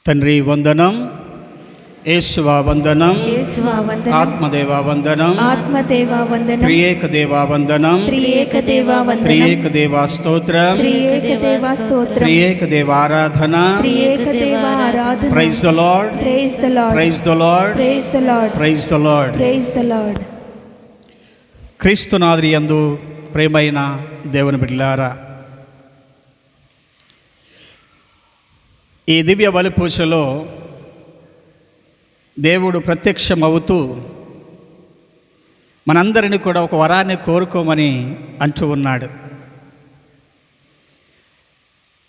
తండ్రి వందనం, యేసువా వందనం, ఆత్మదేవా వందనం, త్రియేక దేవా వందనం, త్రియేక దేవా స్తోత్రం, త్రియేక దేవ ఆరాధన. Praise the lord, praise the lord, praise the lord. క్రీస్తునాథుని యందు ప్రేమైన దేవుని బిడ్డలారా, ఈ దివ్య బలి పూజలో దేవుడు ప్రత్యక్షమవుతూ మనందరినీ కూడా ఒక వరాన్ని కోరుకోమని అంటూ ఉన్నాడు.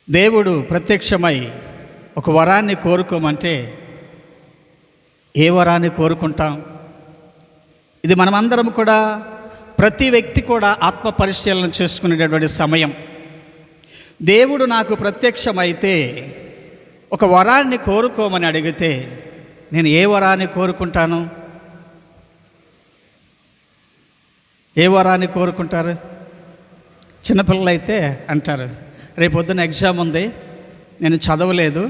దేవుడు ప్రత్యక్షమై ఒక వరాన్ని కోరుకోమంటే ఏ వరాన్ని కోరుకుంటాం? ఇది మనమందరం కూడా, ప్రతి వ్యక్తి కూడా ఆత్మ పరిశీలన చేసుకునేటటువంటి సమయం. దేవుడు నాకు ప్రత్యక్షమైతే ఒక వరాన్ని కోరుకోమని అడిగితే నేను ఏ వరాన్ని కోరుకుంటాను? ఏ వరాన్ని కోరుకుంటారు? చిన్నపిల్లలు అయితే అంటారు, రేపొద్దున ఎగ్జామ్ ఉంది, నేను చదవలేదు,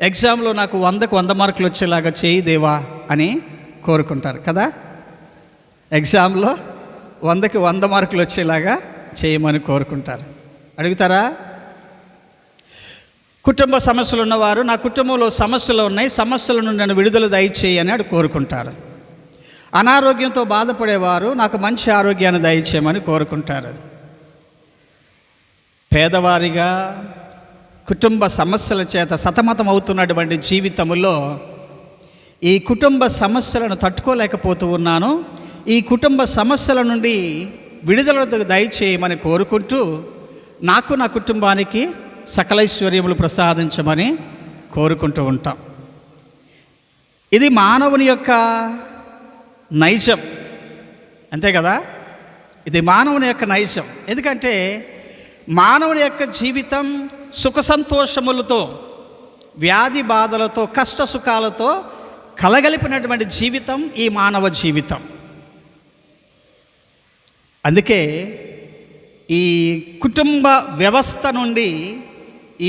ఎగ్జామ్లో నాకు 100కి 100 మార్కులు వచ్చేలాగా చేయి దేవా అని కోరుకుంటారు కదా. ఎగ్జామ్లో 100కి 100 మార్కులు వచ్చేలాగా చేయమని కోరుకుంటారు. అడుగుతారా? కుటుంబ సమస్యలు ఉన్నవారు, నా కుటుంబంలో సమస్యలు ఉన్నాయి, సమస్యల నుండి నన్ను విడుదల దయచేయి అని కోరుకుంటారు. అనారోగ్యంతో బాధపడేవారు నాకు మంచి ఆరోగ్యాన్ని దయచేయమని కోరుకుంటారు. పేదవారిగా కుటుంబ సమస్యల చేత సతమతం అవుతున్నటువంటి జీవితంలో ఈ కుటుంబ సమస్యలను తట్టుకోలేకపోతూ ఉన్నాను, ఈ కుటుంబ సమస్యల నుండి విడుదల దయచేయమని కోరుకుంటూ నాకు, నా కుటుంబానికి సకలైశ్వర్యములు ప్రసాదించమని కోరుకుంటూ ఉంటాం. ఇది మానవుని యొక్క నైజం, అంతే కదా. ఇది మానవుని యొక్క నైజం. ఎందుకంటే మానవుని యొక్క జీవితం సుఖ సంతోషములతో, వ్యాధి బాధలతో, కష్ట సుఖాలతో కలగలిపినటువంటి జీవితం ఈ మానవ జీవితం. అందుకే ఈ కుటుంబ వ్యవస్థ నుండి,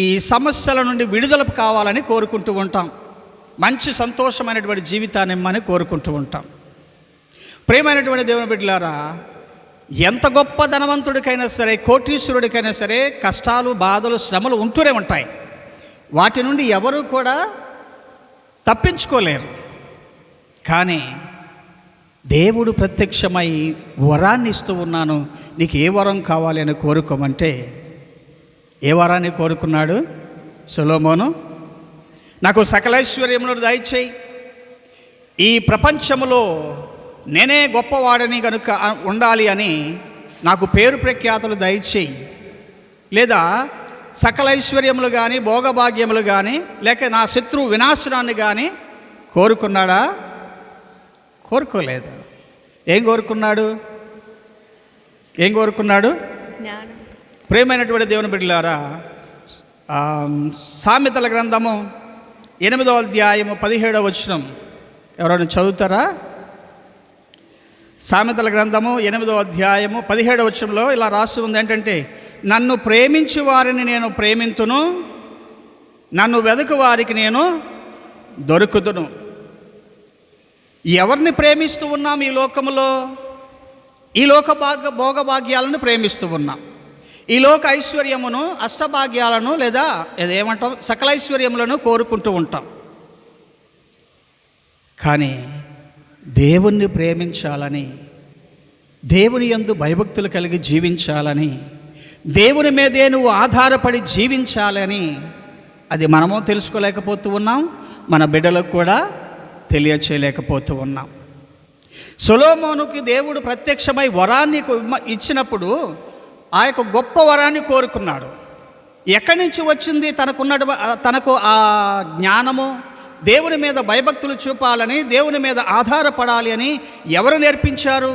ఈ సమస్యల నుండి విడుదల కావాలని కోరుకుంటూ ఉంటాం. మంచి సంతోషమైనటువంటి జీవితాన్ని ఇమ్మని కోరుకుంటూ ఉంటాం. ప్రియమైనటువంటి దేవుని బిడ్డలారా, ఎంత గొప్ప ధనవంతుడికైనా సరే, కోటీశ్వరుడికైనా సరే కష్టాలు, బాధలు, శ్రమలు ఉంటూనే ఉంటాయి. వాటి నుండి ఎవరు కూడా తప్పించుకోలేరు. కానీ దేవుడు ప్రత్యక్షమై వరాన్ని ఇస్తూ ఉన్నాను, నీకు ఏ వరం కావాలి అని కోరుకోమంటే ఏ వరాన్ని కోరుకున్నాడు సొలొమోను? నాకు సకలైశ్వర్యములను దయచేయి, ఈ ప్రపంచంలో నేనే గొప్పవాడని కనుక ఉండాలి అని నాకు పేరు ప్రఖ్యాతులు దయచేయి, లేదా సకలైశ్వర్యములు కానీ, భోగభాగ్యములు కానీ, లేక నా శత్రువు వినాశనాన్ని కానీ కోరుకున్నాడా? కోరుకోలేదు. ఏం కోరుకున్నాడు? ప్రియమైనటువంటి దేవుని బిడ్డలారా, సామెతల గ్రంథము 8వ అధ్యాయము 17వ వచనం ఎవరైనా చదువుతారా? సామెతల గ్రంథము 8వ అధ్యాయము 17వ వచనంలో ఇలా రాసి ఉంది ఏంటంటే, నన్ను ప్రేమించు వారిని నేను ప్రేమింతును, నన్ను వెదకు వారికి నేను దొరుకుదును. ఎవరిని ప్రేమిస్తూ ఉన్నాం? ఈ లోకములో ఈ లోక భోగభాగ్యాలను ప్రేమిస్తూ ఉన్నాం. ఈ లోక ఐశ్వర్యమును, అష్టభాగ్యాలను, లేదా ఏమంటాం, సకలైశ్వర్యములను కోరుకుంటూ ఉంటాం. కానీ దేవుణ్ణి ప్రేమించాలని, దేవుని యందు భయభక్తులు కలిగి జీవించాలని, దేవుని మీదే నువ్వు ఆధారపడి జీవించాలని అది మనము తెలుసుకోలేకపోతూ ఉన్నాం, మన బిడ్డలకు కూడా తెలియచేయలేకపోతూ ఉన్నాం. సొలొమోనుకి దేవుడు ప్రత్యక్షమై వరాన్ని ఇచ్చినప్పుడు ఆ యొక్క గొప్ప వరాన్ని కోరుకున్నాడు. ఎక్కడి నుంచి వచ్చింది తనకు ఆ జ్ఞానము? దేవుని మీద భయభక్తులు చూపాలని, దేవుని మీద ఆధారపడాలి అని ఎవరు నేర్పించారు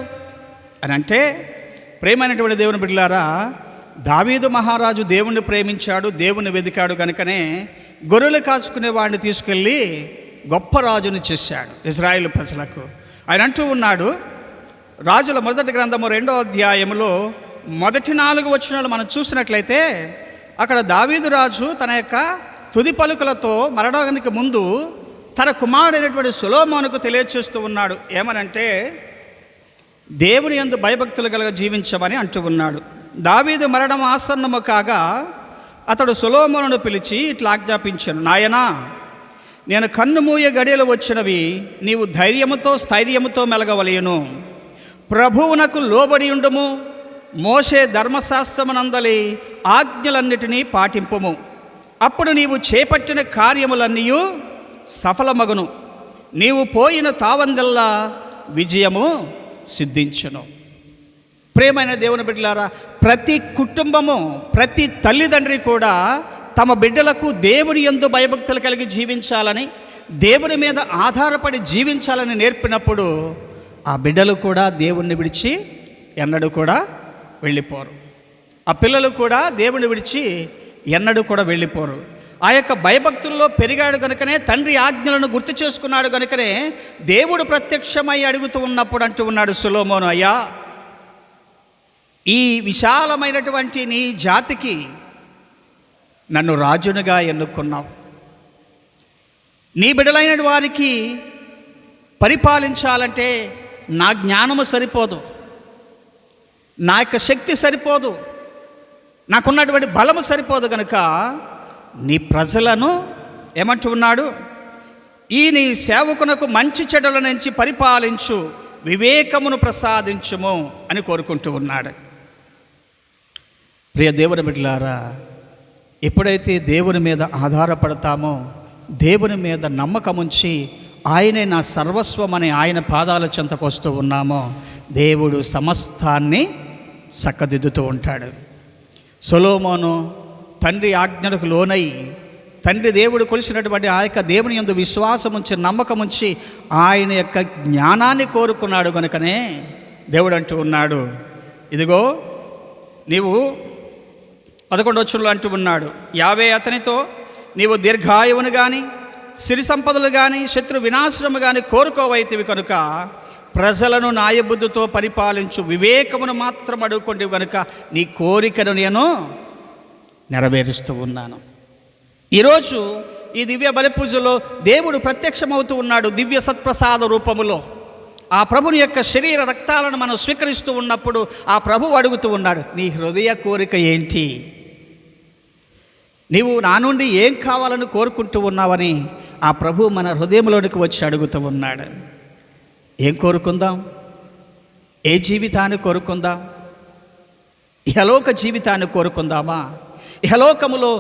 అని అంటే, ప్రేమైనటువంటి దేవుని బిడ్డలారా, దావీదు మహారాజు దేవుణ్ణి ప్రేమించాడు, దేవుణ్ణి వెదికాడు కనుకనే గొర్రెలు కాచుకునే వాడిని తీసుకెళ్ళి గొప్ప రాజుని చేశాడు ఇజ్రాయేలు ప్రజలకు. ఆయన అంటూ ఉన్నాడు, రాజుల మొదటి గ్రంథము 2వ అధ్యాయములో మొదటి 4 వచనాలు మనం చూసినట్లయితే అక్కడ దావీదు రాజు తన యొక్క తుది పలుకులతో మరణానికి ముందు తన కుమారుడైనటువంటి సొలొమోనుకు తెలియచేస్తూ ఉన్నాడు. ఏమనంటే, దేవుని యందు భయభక్తులు కలగ జీవించమని అంటూ ఉన్నాడు. దావీదు మరణం ఆసన్నము కాగా అతడు సొలొమోనును పిలిచి ఇట్లా ఆజ్ఞాపించాను, నాయనా, నేను కన్ను మూయ గడియలు వచ్చినవి, నీవు ధైర్యముతో స్థైర్యముతో మెలగవలయును. ప్రభువునకు లోబడి ఉండుము, మోషే ధర్మశాస్త్రమునందలి ఆజ్ఞలన్నిటినీ పాటింపుము. అప్పుడు నీవు చేపట్టిన కార్యములన్నీ సఫలమగును, నీవు పోయిన తావందల్లా విజయము సిద్ధించును. ప్రేమైన దేవుని బిడ్డలారా, ప్రతి కుటుంబము, ప్రతి తల్లిదండ్రి కూడా తమ బిడ్డలకు దేవుని యందు భయభక్తులు కలిగి జీవించాలని, దేవుని మీద ఆధారపడి జీవించాలని నేర్పినప్పుడు ఆ బిడ్డలు కూడా దేవుణ్ణి విడిచి ఎన్నడూ కూడా వెళ్ళిపోరు. ఆ పిల్లలు కూడా దేవుని విడిచి ఎన్నడూ కూడా వెళ్ళిపోరు. ఆ యొక్క భయభక్తుల్లో పెరిగాడు కనుకనే, తండ్రి ఆజ్ఞలను గుర్తు చేసుకున్నాడు కనుకనే దేవుడు ప్రత్యక్షమై అడుగుతూ ఉన్నప్పుడు అంటూ ఉన్నాడు, సొలొమోను, అయ్యా, ఈ విశాలమైనటువంటి నీ జాతికి నన్ను రాజునుగా ఎన్నుకున్నావు. నీ బిడ్డలైన వారికి పరిపాలించాలంటే నా జ్ఞానము సరిపోదు, నా యొక్క శక్తి సరిపోదు, నాకున్నటువంటి బలము సరిపోదు. కనుక నీ ప్రజలను ఏమంటూ ఉన్నాడు, ఈ నీ సేవకునకు మంచి చెడుల నుంచి పరిపాలించు, వివేకమును ప్రసాదించుము అని కోరుకుంటూ ఉన్నాడు. ప్రియ దేవుని బిడ్డలారా, ఎప్పుడైతే దేవుని మీద ఆధారపడతామో, దేవుని మీద నమ్మకం ఉంచి ఆయనే నా సర్వస్వం అని ఆయన పాదాల చెంతకు వస్తూ ఉన్నామో, దేవుడు సమస్తాన్ని చక్కదిద్దుతూ ఉంటాడు. సొలొమోను తండ్రి ఆజ్ఞలకు లోనై, తండ్రి దేవుడు కొలిసినటువంటి ఆ యొక్క దేవుని యందు విశ్వాసం ఉంచి, నమ్మకం ఉంచి ఆయన యొక్క జ్ఞానాన్ని కోరుకున్నాడు కనుకనే దేవుడు అంటూ ఉన్నాడు, ఇదిగో నీవు 11వ వచనంలో అంటూ ఉన్నాడు, యావే అతనితో నీవు దీర్ఘాయువును కానీ సిరి సంపదలు కానీ శత్రు వినాశనము కానీ కోరుకోవైతివి కనుక ప్రజలను న్యాయబుద్ధితో పరిపాలించు, వివేకమును మాత్రం అడుగుకోండి కనుక నీ కోరికను నేను నెరవేరుస్తూ ఉన్నాను. ఈరోజు ఈ దివ్య బలిపూజలో దేవుడు ప్రత్యక్షమవుతూ ఉన్నాడు దివ్య సత్ప్రసాద రూపములో. ఆ ప్రభుని యొక్క శరీర రక్తాలను మనం స్వీకరిస్తూ ఉన్నప్పుడు ఆ ప్రభువు అడుగుతూ ఉన్నాడు, నీ హృదయ కోరిక ఏంటి? నీవు నా నుండి ఏం కావాలని కోరుకుంటూ ఉన్నావని ఆ ప్రభు మన హృదయంలోనికి వచ్చి అడుగుతూ ఉన్నాడు. ఏం కోరుకుందాం? ఏ జీవితాన్ని కోరుకుందాం? ఇహలోక జీవితాన్ని కోరుకుందామా? ఇహలోకములో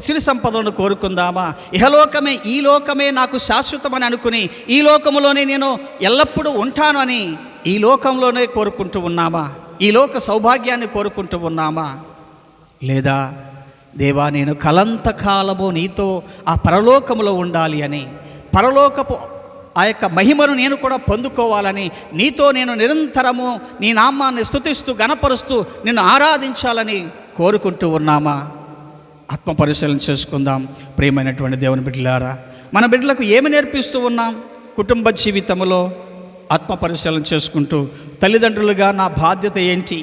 సిరి సంపదలను కోరుకుందామా? ఇహలోకమే, ఈ లోకమే నాకు శాశ్వతమని అనుకుని ఈ లోకములోనే నేను ఎల్లప్పుడూ ఉంటాను అని ఈ లోకంలోనే కోరుకుంటూ ఉన్నామా? ఈ లోక సౌభాగ్యాన్ని కోరుకుంటూ ఉన్నామా? లేదా దేవా, నేను కలంతకాలము నీతో ఆ పరలోకములో ఉండాలి అని, పరలోకపు ఆ యొక్క మహిమను నేను కూడా పొందుకోవాలని, నీతో నేను నిరంతరము నీ నామాన్ని స్తుతిస్తూ గణపరుస్తూ నిన్ను ఆరాధించాలని కోరుకుంటూ ఉన్నామా? ఆత్మ పరిశీలన చేసుకుందాం. ప్రియమైనటువంటి దేవుని బిడ్డలారా, మన బిడ్డలకు ఏమి నేర్పిస్తూ ఉన్నాం? కుటుంబ జీవితంలో ఆత్మ పరిశీలన చేసుకుంటూ తల్లిదండ్రులుగా నా బాధ్యత ఏంటి?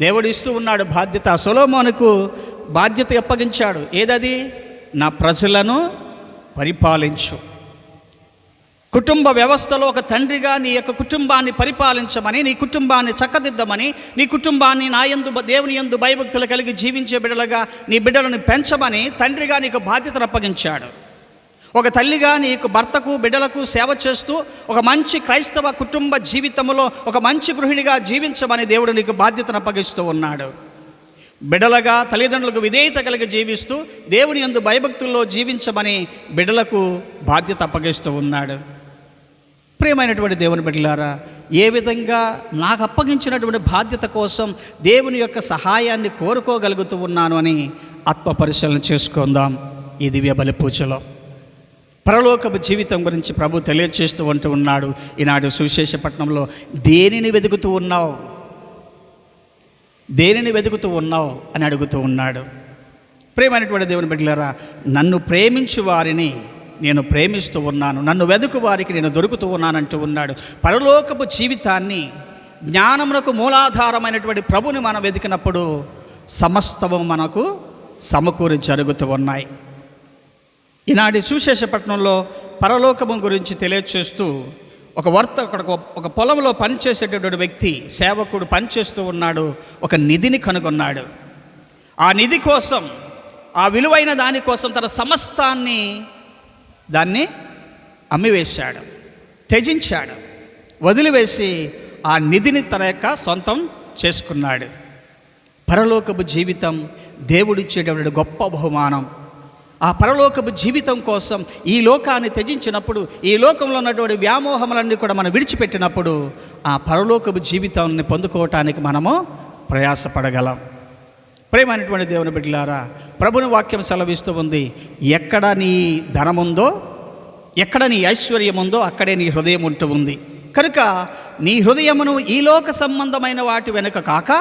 దేవుడు ఇస్తూ ఉన్నాడు బాధ్యత. సొలొమోనుకు బాధ్యత అప్పగించాడు. ఏదది? నా ప్రజలను పరిపాలించు. కుటుంబ వ్యవస్థలో ఒక తండ్రిగా నీ యొక్క కుటుంబాన్ని పరిపాలించమని, నీ కుటుంబాన్ని చక్కదిద్దమని, నీ కుటుంబాన్ని నా యందు దేవుని యందు భయభక్తులు కలిగి జీవించే బిడ్డలుగా నీ బిడ్డలను పెంచమని తండ్రిగా నీకు బాధ్యతను అప్పగించాడు. ఒక తల్లిగా నీకు భర్తకు బిడ్డలకు సేవ చేస్తూ ఒక మంచి క్రైస్తవ కుటుంబ జీవితంలో ఒక మంచి గృహిణిగా జీవించమని దేవుడు నీకు బాధ్యతను అప్పగిస్తూ ఉన్నాడు. బిడ్డలుగా తల్లిదండ్రులకు విధేయత కలిగి జీవిస్తూ దేవుని యందు భయభక్తుల్లో జీవించమని బిడ్డలకు బాధ్యత అప్పగిస్తూ ఉన్నాడు. ప్రియమైనటువంటి దేవుని బిడ్డలారా, ఏ విధంగా నాకు అప్పగించినటువంటి బాధ్యత కోసం దేవుని యొక్క సహాయాన్ని కోరుకోగలుగుతూ ఉన్నాను అని ఆత్మ పరిశీలన చేసుకుందాం. ఈ దివ్య బలి పూజలో పరలోకపు జీవితం గురించి ప్రభు తెలియజేస్తూ ఉంటూ ఉన్నాడు. ఈనాడు సువిశేషపట్నంలో దేనిని వెతుకుతూ ఉన్నావు, దేనిని వెతుకుతూ ఉన్నావు అని అడుగుతూ ఉన్నాడు. ప్రియమైనటువంటి దేవుని బిడ్డలారా, నన్ను ప్రేమించు వారిని నేను ప్రేమిస్తూ ఉన్నాను, నన్ను వెతుకు వారికి నేను దొరుకుతూ ఉన్నానంటూ ఉన్నాడు. పరలోకపు జీవితాన్ని, జ్ఞానమునకు మూలాధారమైనటువంటి ప్రభుని మనం వెతికినప్పుడు సమస్తము మనకు సమకూరి జరుగుతూ ఉన్నాయి. ఈనాటి సువిశేషపట్నంలో పరలోకము గురించి తెలియచేస్తూ ఒక పొలంలో పనిచేసేటటువంటి వ్యక్తి, సేవకుడు పనిచేస్తూ ఉన్నాడు. ఒక నిధిని కనుగొన్నాడు. ఆ నిధి కోసం, ఆ విలువైన దానికోసం తన సమస్తాన్ని దాన్ని అమ్మివేశాడు, త్యజించాడు, వదిలివేసి ఆ నిధిని తన యొక్క సొంతం చేసుకున్నాడు. పరలోకపు జీవితం దేవుడిచ్చేటటువంటి గొప్ప బహుమానం. ఆ పరలోకపు జీవితం కోసం ఈ లోకాన్ని త్యజించినప్పుడు, ఈ లోకంలో ఉన్నటువంటి వ్యామోహములన్నీ కూడా మనం విడిచిపెట్టినప్పుడు ఆ పరలోకపు జీవితాన్ని పొందుకోవటానికి మనము ప్రయాసపడగలం. ప్రేమైనటువంటి దేవుని బిడ్డలారా, ప్రభుని వాక్యం సెలవిస్తూ ఉంది, ఎక్కడ నీ ధనముందో, ఎక్కడ నీ ఐశ్వర్యం ఉందో అక్కడే నీ హృదయం ఉంటూ ఉంది. కనుక నీ హృదయమును ఈ లోక సంబంధమైన వాటి వెనుక కాక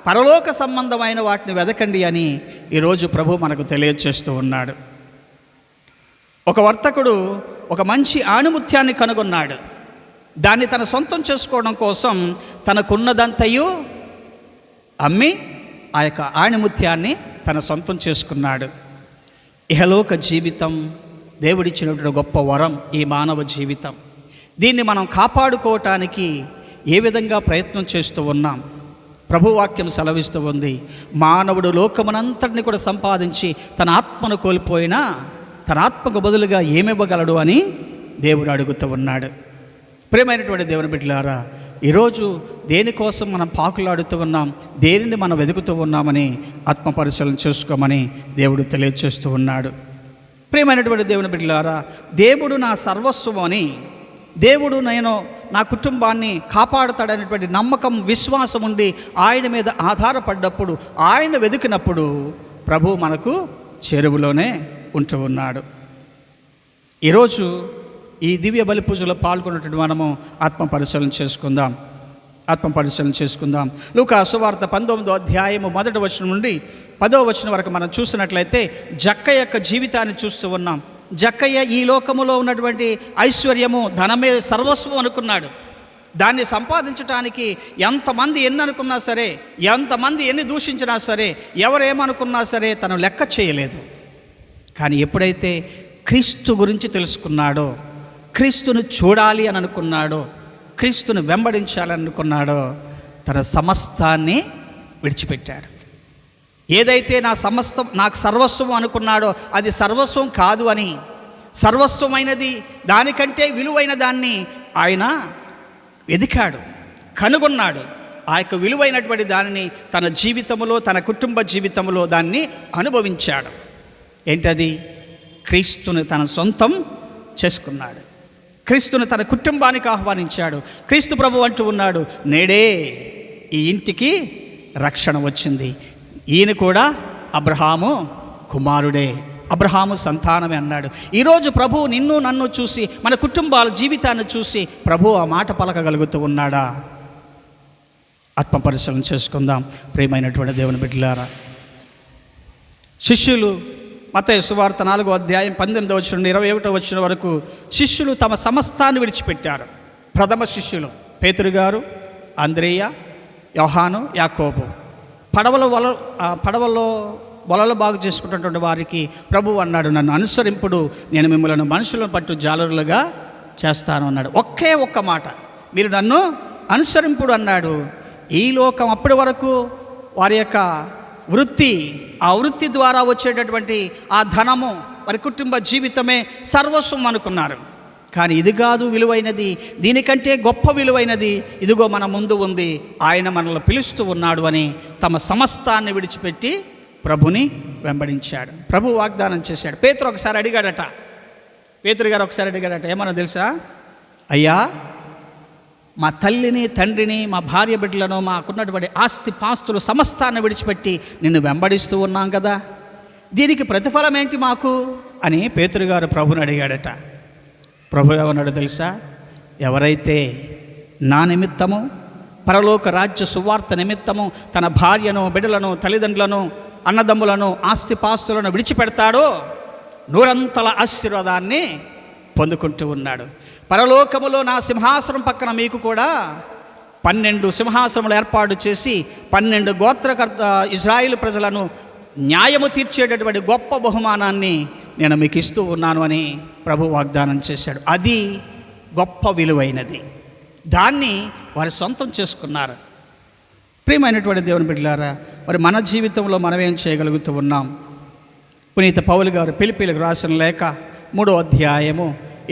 పరలోక సంబంధమైన వాటిని వెదకండి అని ఈరోజు ప్రభు మనకు తెలియజేస్తూ ఉన్నాడు. ఒక వర్తకుడు ఒక మంచి ఆణిముత్యాన్ని కనుగొన్నాడు. దాన్ని తన సొంతం చేసుకోవడం కోసం తనకున్నదంతయు అమ్మి ఆ యొక్క ఆణిముత్యాన్ని తన సొంతం చేసుకున్నాడు. ఇహలోక జీవితం దేవుడిచ్చినటువంటి గొప్ప వరం ఈ మానవ జీవితం. దీన్ని మనం కాపాడుకోవటానికి ఏ విధంగా ప్రయత్నం చేస్తూ ఉన్నాం? ప్రభువాక్యం సెలవిస్తూ ఉంది, మానవుడు లోకమునంతటిని కూడా సంపాదించి తన ఆత్మను కోల్పోయినా తన ఆత్మకు బదులుగా ఏమివ్వగలడు అని దేవుడు అడుగుతూ ఉన్నాడు. ప్రియమైనటువంటి దేవుని బిడ్డలారా, ఈరోజు దేనికోసం మనం పాకులాడుతూ ఉన్నాం, దేనిని మనం వెతుకుతూ ఉన్నామని ఆత్మ పరిశీలన చేసుకోమని దేవుడు తెలియజేస్తూ ఉన్నాడు. ప్రియమైనటువంటి దేవుని బిడ్డలారా, దేవుడు నా సర్వస్వం అని, దేవుడు నేను నా కుటుంబాన్ని కాపాడుతాడనేటువంటి నమ్మకం, విశ్వాసం ఉండి ఆయన మీద ఆధారపడ్డప్పుడు, ఆయన వెతికినప్పుడు ప్రభు మనకు చేరువలోనే ఉంటూ ఉన్నాడు. ఈరోజు ఈ దివ్య బలి పూజలో పాల్గొన్నటువంటి మనము ఆత్మ పరిశీలన చేసుకుందాం. లూకా సువార్త 19వ అధ్యాయము 1వ వచనం నుండి 10వ వచనం వరకు మనం చూసినట్లయితే జక్కయ్య యొక్క జీవితాన్ని చూస్తూ ఉన్నాం. జక్కయ్య ఈ లోకములో ఉన్నటువంటి ఐశ్వర్యము, ధనమే సర్వస్వం అనుకున్నాడు. దాన్ని సంపాదించడానికి ఎంతమంది ఎన్ని అనుకున్నా సరే, ఎంతమంది ఎన్ని దూషించినా సరే, ఎవరేమనుకున్నా సరే తను లెక్క చేయలేదు. కానీ ఎప్పుడైతే క్రీస్తు గురించి తెలుసుకున్నాడో, క్రీస్తును చూడాలి అని అనుకున్నాడో, క్రీస్తును వెంబడించాలని అనుకున్నాడో, తన సమస్తాన్ని విడిచిపెట్టాడు. ఏదైతే నాకు సర్వస్వం అనుకున్నాడో అది సర్వస్వం కాదు అని, సర్వస్వమైనది, దానికంటే విలువైన దాన్ని ఆయన వెదికాడు, కనుగొన్నాడు. ఆ యొక్క విలువైనటువంటి దానిని తన జీవితంలో, తన కుటుంబ జీవితంలో దాన్ని అనుభవించాడు. ఏంటది? క్రీస్తుని తన సొంతం చేసుకున్నాడు. క్రీస్తుని తన కుటుంబానికి ఆహ్వానించాడు. క్రీస్తు ప్రభు అంటూ ఉన్నాడు, నేడే ఈ ఇంటికి రక్షణ వచ్చింది. ఈయన కూడా అబ్రహాము కుమారుడే, అబ్రహాము సంతానమే అన్నాడు. ఈరోజు ప్రభు నిన్ను నన్ను చూసి, మన కుటుంబాల జీవితాన్ని చూసి ప్రభు ఆ మాట పలకగలుగుతూ ఉన్నాడా? ఆత్మ పరిశీలన చేసుకుందాం. ప్రియమైనటువంటి దేవుని బిడ్డలారా, శిష్యులు మత్తయి సువార్త 4వ అధ్యాయం 18వ వచనం నుండి 21వ వచనం వరకు శిష్యులు తమ సమస్తాన్ని విడిచిపెట్టారు. ప్రథమ శిష్యులు పేతురు గారు, అంద్రేయ, యోహాను, యాకోబు. పడవలో వలలు బాగు చేసుకున్నటువంటి వారికి ప్రభువు అన్నాడు, నన్ను అనుసరింపుడు, నేను మిమ్మల్ని మనుషులను పట్టు జాలరులుగా చేస్తాను అన్నాడు. ఒకే ఒక్క మాట, మీరు నన్ను అనుసరింపుడు అన్నాడు. ఈ లోకం అప్పటి వరకు వారి యొక్క వృత్తి, ఆ వృత్తి ద్వారా వచ్చేటటువంటి ఆ ధనము, వారి కుటుంబ జీవితమే సర్వస్వం అనుకున్నారు. కానీ ఇది కాదు విలువైనది, దీనికంటే గొప్ప విలువైనది ఇదిగో మన ముందు ఉంది, ఆయన మనల్ని పిలుస్తూ ఉన్నాడు అని తమ సమస్తాన్ని విడిచిపెట్టి ప్రభుని వెంబడించాడు. ప్రభు వాగ్దానం చేశాడు. పేతురు గారు ఒకసారి అడిగాడట, ఏమన్నా తెలుసా? అయ్యా, మా తల్లిని, తండ్రిని, మా భార్య బిడ్డలను, మాకున్నటువంటి ఆస్తి పాస్తులు సమస్తాన్ని విడిచిపెట్టి నిన్ను వెంబడిస్తూ ఉన్నాం కదా, దీనికి ప్రతిఫలం ఏంటి మాకు అని పేతురు గారు ప్రభుని అడిగాడట. ప్రభు ఏమన్నాడు తెలుసా? ఎవరైతే నా నిమిత్తము, పరలోక రాజ్య సువార్త నిమిత్తము తన భార్యను, బిడ్డలను, తల్లిదండ్రులను, అన్నదమ్ములను, ఆస్తిపాస్తులను విడిచిపెడతాడో నూరంతల ఆశీర్వాదాన్ని పొందుకుంటూ ఉన్నాడు. పరలోకములో నా సింహాసనం పక్కన మీకు కూడా 12 సింహాసనములు ఏర్పాటు చేసి 12 గోత్రకర్త ఇజ్రాయేలు ప్రజలను న్యాయము తీర్చేటటువంటి గొప్ప బహుమానాన్ని నేను మీకు ఇస్తూ ఉన్నాను అని ప్రభు వాగ్దానం చేశాడు. అది గొప్ప విలువైనది. దాన్ని వారు సొంతం చేసుకున్నారు. ప్రియమైనటువంటి దేవుని బిడ్డలారా, మరి మన జీవితంలో మనం ఏం చేయగలుగుతూ ఉన్నాం? పునీత పౌలు గారు ఫిలిప్పీలకు రాసిన లేఖ 3వ అధ్యాయము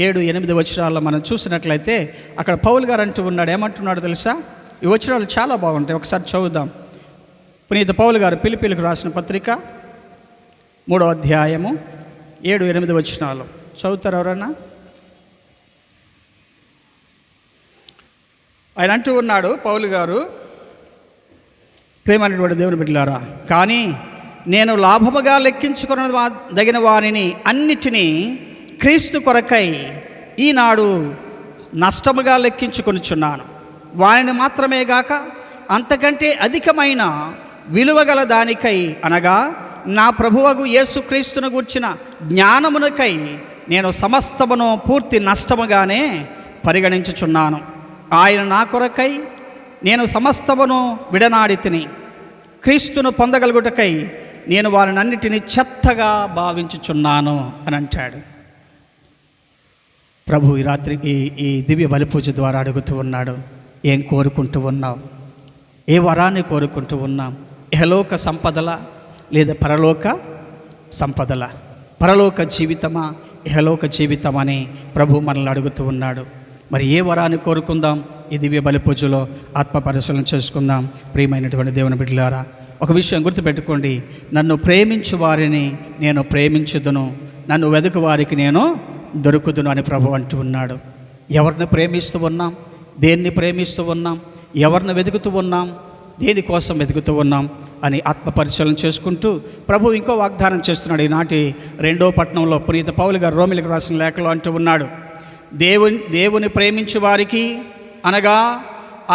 7-8 వచనాల్లో మనం చూసినట్లయితే అక్కడ పౌలు గారు అంటూ ఉన్నాడు. ఏమంటున్నాడు తెలుసా? ఈ వచనాలు చాలా బాగుంటాయి, ఒకసారి చదువుదాం. పునీత పౌలు గారు ఫిలిప్పీలకు రాసిన పత్రిక 3వ అధ్యాయము 7-8 వచనాలు చదువుతారు ఎవరన్నా? ఆయన అంటూ ఉన్నాడు పౌలు గారు, ప్రేమైనటువంటి దేవుని బిడ్డలారా, కానీ నేను లాభముగా లెక్కించుకున్న దగిన వారిని అన్నిటినీ క్రీస్తు కొరకై ఈనాడు నష్టముగా లెక్కించుకొనుచున్నాను. వారిని మాత్రమే గాక అంతకంటే అధికమైన విలువగల దానికై, అనగా నా ప్రభువగు యేసుక్రీస్తును గూర్చిన జ్ఞానమునకై నేను సమస్తమును పూర్తి నష్టముగానే పరిగణించుచున్నాను. ఆయన నా కొరకై నేను సమస్తమును విడనాడి తిని క్రీస్తును పొందగలుగుటకై నేను వారిని అన్నిటినీ చెత్తగా భావించుచున్నాను అని అంటాడు. ప్రభు ఈ రాత్రి ఈ దివ్య బలిపూజ ద్వారా అడుగుతూ ఉన్నాడు, ఏం కోరుకుంటూ ఉన్నావు? ఏ వరాన్ని కోరుకుంటూ ఉన్నాం? ఇహలోక సంపదల లేదా పరలోక సంపదల? పరలోక జీవితమా, ఇహలోక జీవితమని ప్రభు మనల్ని అడుగుతూ ఉన్నాడు. మరి ఏ వరాన్ని కోరుకుందాం? ఈ దివ్య బలిపూజలో ఆత్మ పరిశీలన చేసుకుందాం. ప్రియమైనటువంటి దేవుని బిడ్డలారా, ఒక విషయం గుర్తుపెట్టుకోండి, నన్ను ప్రేమించు వారిని నేను ప్రేమించుదును, నన్ను వెదుకు వారికి నేను దొరుకుదును అని ప్రభు అంటూ ఉన్నాడు. ఎవరిని ప్రేమిస్తూ ఉన్నాం? దేన్ని ప్రేమిస్తూ ఉన్నాం? ఎవరిని వెతుకుతూ ఉన్నాం? దేనికోసం వెతుకుతూ ఉన్నాం అని ఆత్మ పరిశీలన చేసుకుంటూ ప్రభు ఇంకో వాగ్దానం చేస్తున్నాడు. ఈనాటి 2వ పట్టణంలో పునీత పౌలు గారు రోమిలకు రాసిన లేఖలో అంటూ ఉన్నాడు, దేవుని ప్రేమించు వారికి, అనగా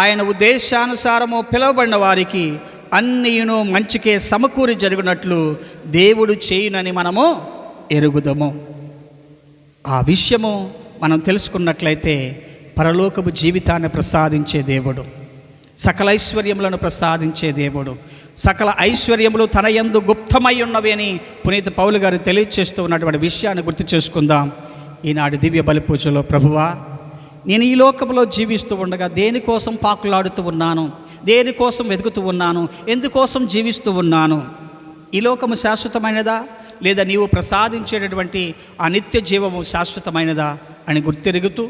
ఆయన ఉద్దేశానుసారము పిలువబడిన వారికి అన్నీయును మంచికే సమకూరి జరుగునట్లు దేవుడు చేయునని మనము ఎరుగుదము. ఆ విషయము మనం తెలుసుకున్నట్లయితే పరలోకపు జీవితాన్ని ప్రసాదించే దేవుడు, సకల ఐశ్వర్యములను ప్రసాదించే దేవుడు, సకల ఐశ్వర్యములు తన యందు గుప్తమై ఉన్నవి అని పునీత పౌలు గారు తెలియచేస్తూ ఉన్నటువంటి విషయాన్ని గుర్తు చేసుకుందాం. ఈనాడు దివ్య బలిపూజలో, ప్రభువా, నేను ఈ లోకంలో జీవిస్తూ ఉండగా దేనికోసం పాకులాడుతూ ఉన్నాను? దేనికోసం వెతుకుతూ ఉన్నాను? ఎందుకోసం జీవిస్తూ ఉన్నాను? ఈ లోకము శాశ్వతమైనదా, లేదా నీవు ప్రసాదించేటటువంటి ఆ నిత్య జీవము శాశ్వతమైనదా అని గుర్తెరుగుతూ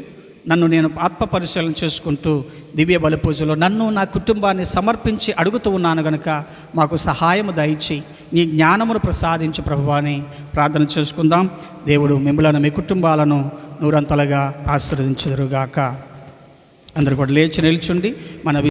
నన్ను నేను ఆత్మ పరిశీలన చేసుకుంటూ దివ్య బలిపూజలో నన్ను, నా కుటుంబాన్ని సమర్పించి అడుగుతూ ఉన్నాను గనుక మాకు సహాయము దయచి నీ జ్ఞానమును ప్రసాదించు ప్రభువా అని ప్రార్థన చేసుకుందాం. దేవుడు మిమ్మలను, మీ కుటుంబాలను నూరంతలుగా ఆశీర్వదించుదురుగాక. అందరూ కూడా లేచి నిల్చుండి మన